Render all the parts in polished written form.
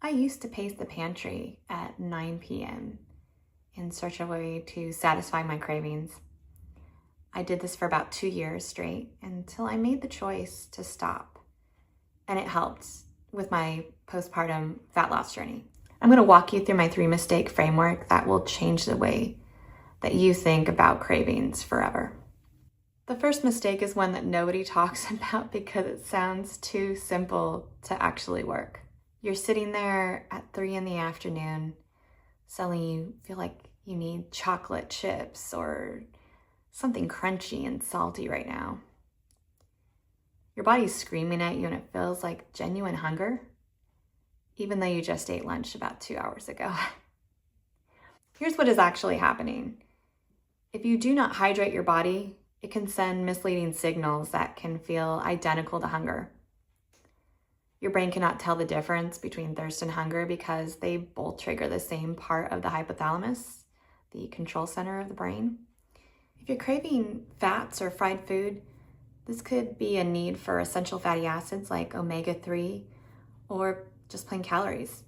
I used to pace the pantry at 9 p.m. in search of a way to satisfy my cravings. I did this for about 2 years straight until I made the choice to stop, and it helped with my postpartum fat loss journey. I'm going to walk you through my 3-mistake framework that will change the way that you think about cravings forever. The first mistake is one that nobody talks about because it sounds too simple to actually work. You're sitting there at 3 in the afternoon, suddenly you feel like you need chocolate chips or something crunchy and salty right now. Your body's screaming at you and it feels like genuine hunger, even though you just ate lunch about 2 hours ago. Here's what is actually happening. If you do not hydrate your body, it can send misleading signals that can feel identical to hunger. Your brain cannot tell the difference between thirst and hunger because they both trigger the same part of the hypothalamus, the control center of the brain. If you're craving fats or fried food, this could be a need for essential fatty acids like omega-3 or just plain calories.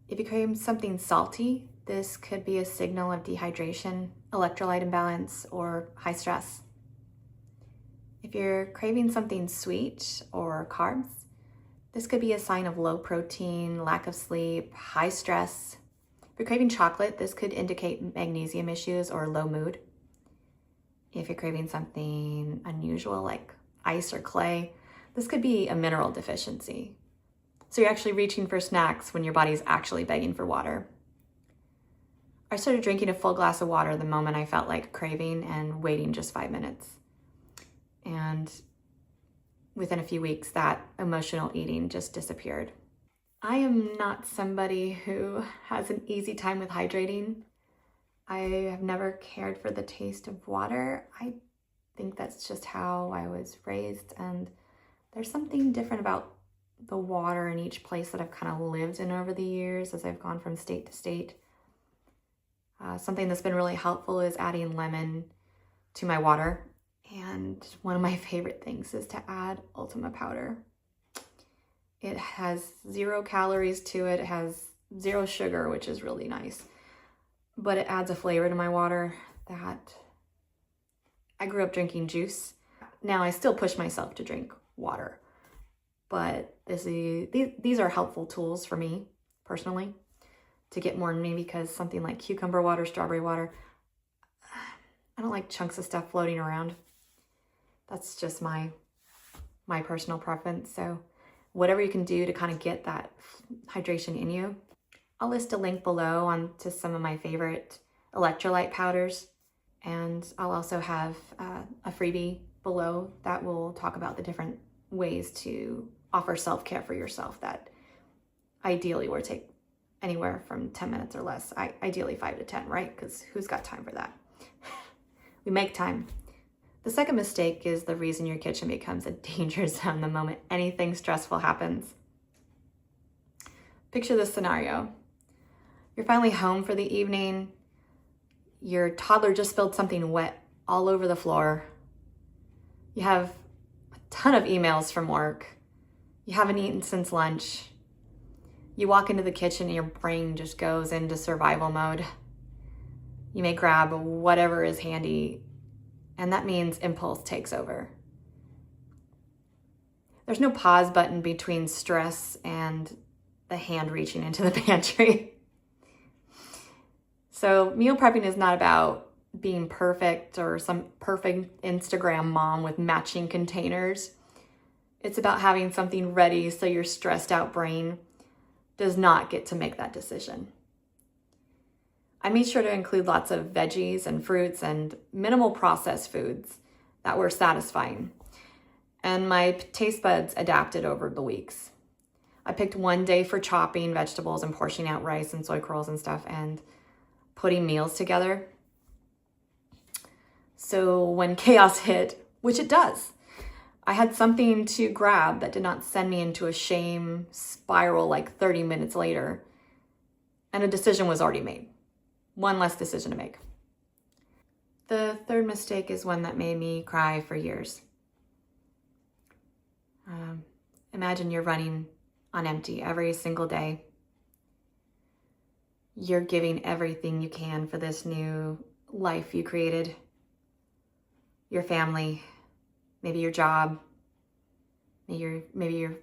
If you crave something salty, this could be a signal of dehydration, electrolyte imbalance, or high stress. If you're craving something sweet or carbs, this could be a sign of low protein, lack of sleep, high stress. If you're craving chocolate, this could indicate magnesium issues or low mood. If you're craving something unusual like ice or clay, this could be a mineral deficiency. So you're actually reaching for snacks when your body's actually begging for water. I started drinking a full glass of water the moment I felt like craving and waiting just 5 minutes. And within a few weeks, that emotional eating just disappeared. I am not somebody who has an easy time with hydrating. I have never cared for the taste of water. I think that's just how I was raised, and there's something different about the water in each place that I've kind of lived in over the years as I've gone from state to state. Something that's been really helpful is adding lemon to my water. And one of my favorite things is to add Ultima powder. It has 0 calories to it. It has 0 sugar, which is really nice. But it adds a flavor to my water that I grew up drinking juice. Now I still push myself to drink water, but these are helpful tools for me personally to get more in me, because something like cucumber water, strawberry water, I don't like chunks of stuff floating around. That's just my personal preference. So whatever you can do to kind of get that hydration in you. I'll list a link below on to some of my favorite electrolyte powders. And I'll also have a freebie below that will talk about the different ways to offer self-care for yourself that ideally will take anywhere from 10 minutes or less. Ideally 5 to 10, right? Because who's got time for that? We make time. The second mistake is the reason your kitchen becomes a danger zone the moment anything stressful happens. Picture this scenario. You're finally home for the evening. Your toddler just spilled something wet all over the floor. You have a ton of emails from work. You haven't eaten since lunch. You walk into the kitchen and your brain just goes into survival mode. You may grab whatever is handy, and that means impulse takes over. There's no pause button between stress and the hand reaching into the pantry. So meal prepping is not about being perfect or some perfect Instagram mom with matching containers. It's about having something ready so your stressed out brain does not get to make that decision. I made sure to include lots of veggies and fruits and minimal processed foods that were satisfying. And my taste buds adapted over the weeks. I picked one day for chopping vegetables and portioning out rice and soy curls and stuff and putting meals together. So when chaos hit, which it does, I had something to grab that did not send me into a shame spiral like 30 minutes later. And a decision was already made. One less decision to make. The third mistake is one that made me cry for years. Imagine you're running on empty every single day. you're giving everything you can for this new life you created, your family, maybe your job, maybe your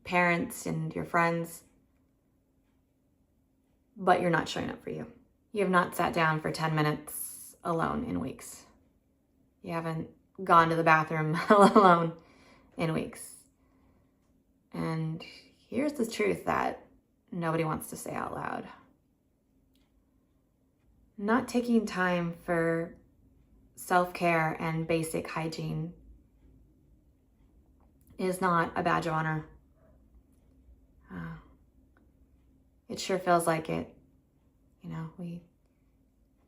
parents and your friends, but you're not showing up for you. You have not sat down for 10 minutes alone in weeks. You haven't gone to the bathroom alone in weeks. And here's the truth that nobody wants to say out loud. Not taking time for self-care and basic hygiene is not a badge of honor. It sure feels like it. You know, I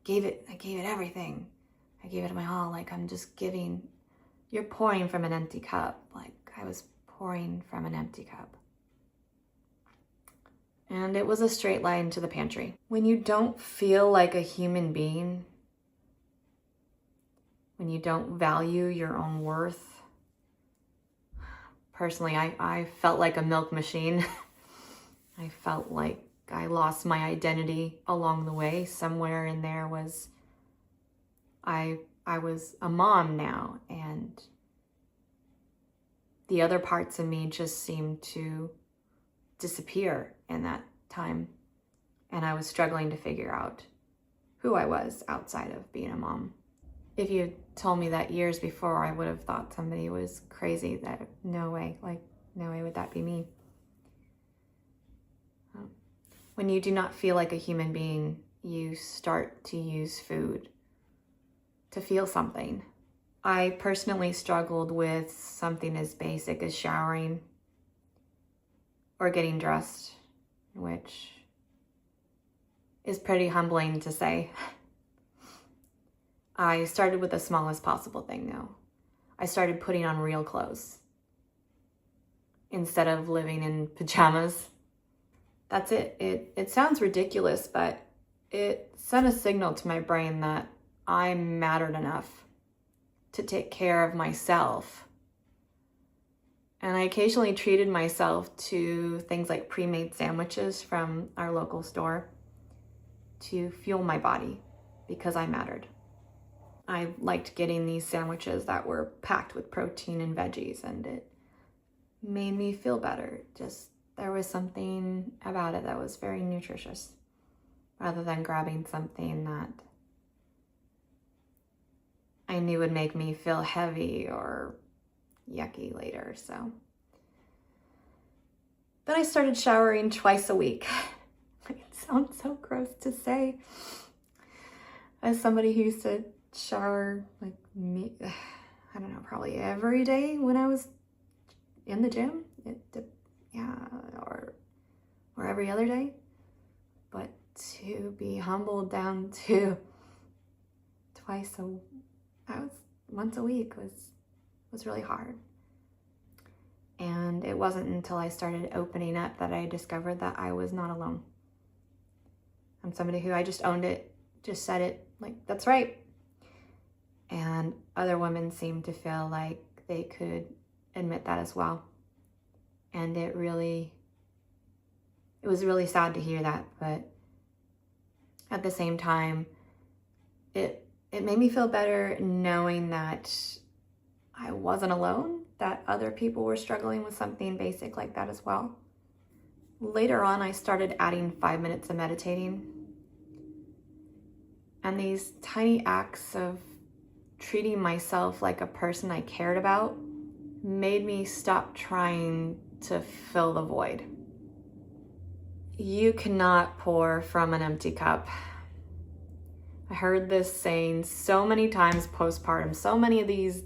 gave it everything. I gave it my all. Like I'm just giving. You're pouring from an empty cup. Like I was pouring from an empty cup. And it was a straight line to the pantry. When you don't feel like a human being, when you don't value your own worth, personally, I felt like a milk machine. I felt like I lost my identity along the way. Somewhere in there was, I was a mom now, and the other parts of me just seemed to disappear in that time. And I was struggling to figure out who I was outside of being a mom. If you told me that years before, I would have thought somebody was crazy. That no way would that be me. When you do not feel like a human being, you start to use food to feel something. I personally struggled with something as basic as showering or getting dressed, which is pretty humbling to say. I started with the smallest possible thing though. I started putting on real clothes instead of living in pajamas. That's it. It sounds ridiculous, but it sent a signal to my brain that I mattered enough to take care of myself. And I occasionally treated myself to things like pre-made sandwiches from our local store to fuel my body because I mattered. I liked getting these sandwiches that were packed with protein and veggies, and it made me feel better. There was something about it that was very nutritious, rather than grabbing something that I knew would make me feel heavy or yucky later. So then I started showering twice a week. It sounds so gross to say. As somebody who used to shower like me, I don't know, probably every day when I was in the gym. Or every other day. But to be humbled down to once a week was really hard. And it wasn't until I started opening up that I discovered that I was not alone. I'm somebody who I just owned it, just said it, like, that's right. And other women seemed to feel like they could admit that as well. And it was really sad to hear that, but at the same time, it made me feel better knowing that I wasn't alone, that other people were struggling with something basic like that as well. Later on, I started adding 5 minutes of meditating. And these tiny acts of treating myself like a person I cared about made me stop trying to fill the void. You cannot pour from an empty cup. I heard this saying so many times postpartum, so many of these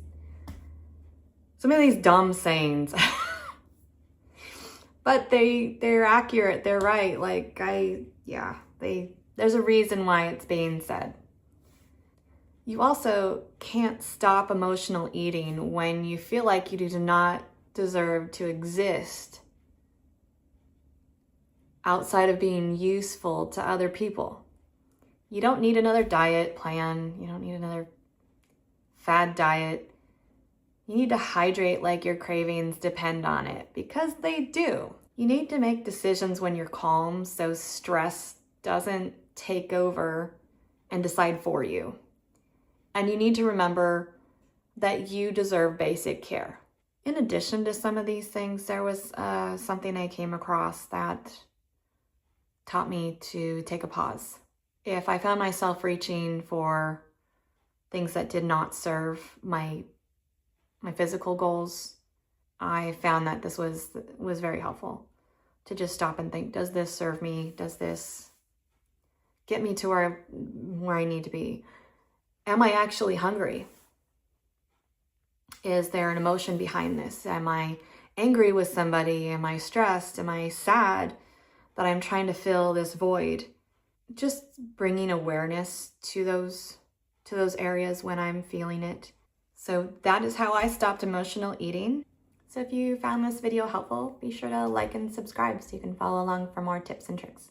dumb sayings. But they're accurate, they're right. There's a reason why it's being said. You also can't stop emotional eating when you feel like you do not deserve to exist outside of being useful to other people. You don't need another diet plan. You don't need another fad diet. You need to hydrate like your cravings depend on it, because they do. You need to make decisions when you're calm so stress doesn't take over and decide for you. And you need to remember that you deserve basic care. In addition to some of these things, there was something I came across that taught me to take a pause. If I found myself reaching for things that did not serve my physical goals, I found that this was very helpful to just stop and think, does this serve me? Does this get me to where I need to be? Am I actually hungry? Is there an emotion behind this? Am I angry with somebody? Am I stressed? Am I sad that I'm trying to fill this void? Just bringing awareness to those areas when I'm feeling it. So that is how I stopped emotional eating. So if you found this video helpful, be sure to like and subscribe so you can follow along for more tips and tricks.